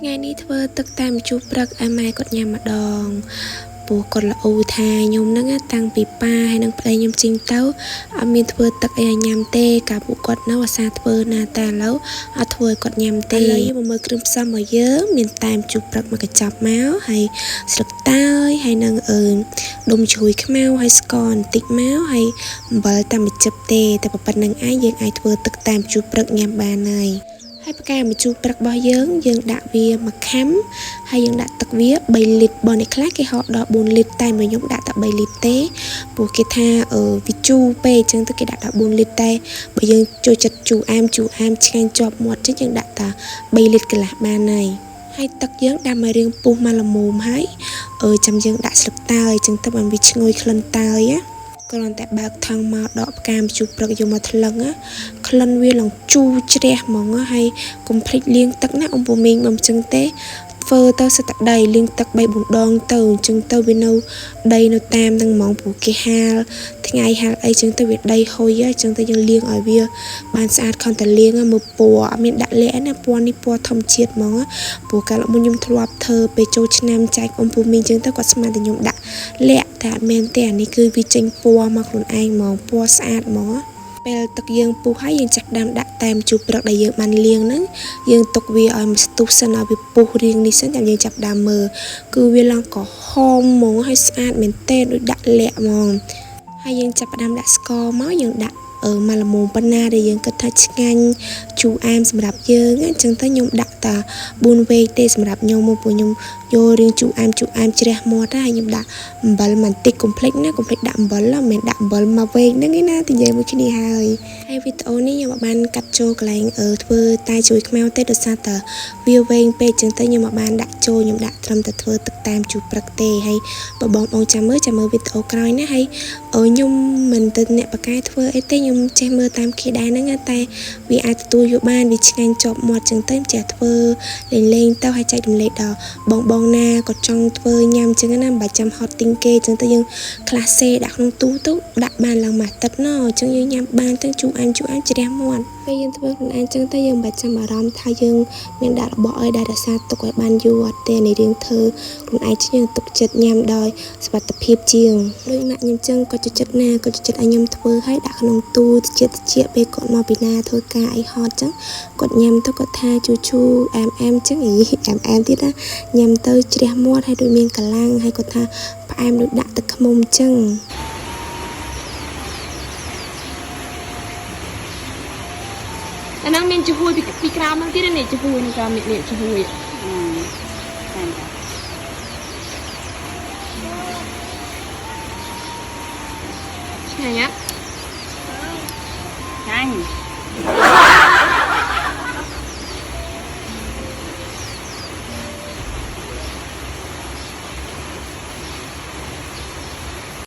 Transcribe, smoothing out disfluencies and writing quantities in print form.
ថ្ងៃនេះធ្វើទឹកតាមជូរព្រឹកឲ្យម៉ែគាត់ញ៉ាំម្ដងពូគាត់ល្អថាខ្ញុំហ្នឹងតាំងពីប៉ាហើយនឹងប្តីខ្ញុំជីងទៅអត់មានធ្វើទឹកអីឲ្យញ៉ាំទេកាលពួកគាត់នៅអាសាធ្វើណាតែឥឡូវអត់ធ្វើឲ្យគាត់ញ៉ាំទេឥឡូវយើងមកមើលគ្រឿងផ្សំរបស់យើងមានតាមជូរព្រឹកមួយកញ្ចប់មកហើយស្លឹកតើយហើយនឹងដុំជ្រោយខ្មៅហើយស្ករបន្តិចមកហើយអំបិលតាមមួយចិបទេតែប៉ុណ្្នឹងឯងយើងអាចធ្វើទឹកតាមជូរព្រឹកញ៉ាំបានហើយហើយផ្កាម្ជូរព្រឹករបស់យើងដាក់វាមួយខាំហើយយើងដាក់ទឹកវា3លីត្របងអ្នកខ្លះគេហត់ដល់4លីត្រតែខ្ញុំដាក់តែ3លីត្រទេព្រោះគេថាវាជូរពេកអញ្ចឹងទៅគេដាក់ដល់4លីត្រតែបើយើងចូលចិត្តជូរអែមឆ្ងាញ់ជាប់មាត់អញ្ចឹងយើងដាក់តែ3លីត្រកន្លះបានហើយទឹកយើងដាំឲ្យរៀងពុះមកល្មមហើយចាំយើងដាក់ស្លឹកតើយអញ្ចឹងទៅបានវាឈ្ងុយក្លិនតើយគ្រាន់តែបើកថង់មកដកផ្កាម្ជូរព្រឹកយកមកថ្លឹងក្លិនវាឡើងជូរជ្រះហ្មងហើយកុំភ្លេចលាងទឹកណាអំពូមីងមិនអញ្ចឹងទេធ្វើទៅសិតតែដីលាងទឹក3-4 ដងទៅអញ្ចឹងទៅវានៅដីនៅតាមនឹងហ្មងព្រោះគេហាលថ្ងៃហាលអីអញ្ចឹងទៅវាដីហុយអញ្ចឹងទៅយើងលាងឲ្យវាបានស្អាតខំតែលាងមើលពណ៌អត់មានដាក់លក្ខណាពណ៌នេះពណ៌ធម្មជាតិហ្មងព្រោះកាលមុនខ្ញុំធ្លាប់ធ្វើពេលចូលឆ្នាំចែកអំពូមីងអញ្ចឹងទៅគាត់ស្មានតែខ្ញុំដាក់លក្ខតែអត់មែនទេអានេះគឺវាចេញពណ៌មកខ្លួនឯងហ្មងពណ៌ស្អាតហ្មងពេលទឹកយើងពុះហើយយើងចាក់ដាំដាក់តាមជូរព្រឹកដែលយើងបានលាងហ្នឹងយើងទុកវាឲ្យស្ទុះសិនឲ្យវាពុះរៀងនេះសិនចាំយើងចាប់ដាំមើលគឺវាឡើងក្រហមហ្មងហើយស្អាតមែនទែនដូចដាក់លក្ខហ្មងហើយយើងចាប់ដាំដាក់ស្ករមកយើងដាក់មកល្មមប៉ុណ្ណាដែលយើងគិតថាឆ្ងាញ់ជូរអែមសម្រាប់យើងអញ្ចឹងទៅខ្ញុំដាក់តា4វែកទេសម្រាប់ខ្ញុំមកព្រោះខ្ញុំយករៀងជូរអែមជ្រះមាត់ហើយខ្ញុំដាក់អំបិលបន្តិចកុំភ្លេចណាកុំភ្លេចដាក់អំបិលមិនមែនដាក់អំបិលមកវែកហ្នឹងឯណានិយាយមួយគ្នាហើយវីដេអូនេះខ្ញុំបានកាត់ចូលកន្លែងធ្វើតែជួយខ្មៅទេដោយសារតែវាវែងពេកអញ្ចឹងទៅខ្ញុំបានដាក់ចូលខ្ញុំដាក់ត្រឹមតែធ្វើទឹកតាមជូរព្រឹកទេហើយបើបងប្អូនចាំមើលវីដេអូក្រោយណាហើយខ្ញុំមិនទៅអ្នកបកកែធ្វើអីទេខ្ញុំចេះមើលតាមគេដែរហ្នឹងតែវាអាចទទួលយកបានវាឆ្ងាញ់ជាប់មាត់អញ្ចឹងទៅចេះធ្វើលេងទៅហើយចែករំលែកដល់បងណាក៏ចង់ធ្វើញ៉ាំអញ្ចឹងណាមិនបាច់ចាំហត់ទិញគេអញ្ចឹងទៅយើងខ្លះសេដាក់ក្នុងទូទៅដាក់បានឡើងមួយទឹកណអញ្ចឹងយើងញ៉ាំបានទាំងជូរអែមជ្រះមាត់ពេលយើងធ្វើខ្លួនឯងអញ្ចឹងទៅយើងមិនបាច់ចាំអារម្មណ៍ថាយើងមានដាក់របស់អីដែលរក្សាទុកឲ្យបានយូរអត់ទេនេះរឿងធ្វើខ្លួនឯងយើងទុកចិត្តញ៉ាំដោយសុវត្ថិភាពជាងដូចម៉ាក់ខ្ញុំអញ្ចឹងក៏ចិត្តណាក៏ចិត្តឲ្យខ្ញុំធ្វើឲ្យដាក់ក្នុងទូតិចពេលគាត់មកពីណាធ្វើការអីហត់អញ្ចឹងគាត់ញ៉ាំទៅគាត់ថាជូរអែមអញ្ចឹងអែមទៀតណាញ៉ាំទៅជ្រះមាត់ហើយដូចមានកម្លាំងហើយគាត់ថាផ្អែមដូចដាក់ទឹកឃ្មុំអញ្ចឹងអាហ្នឹងមានចំហួយពីក្រោមហ្នឹងទៀតនេះចំហួយនេះក៏មានចំហួយឆ្ងាញ់ឆ្ងាញ់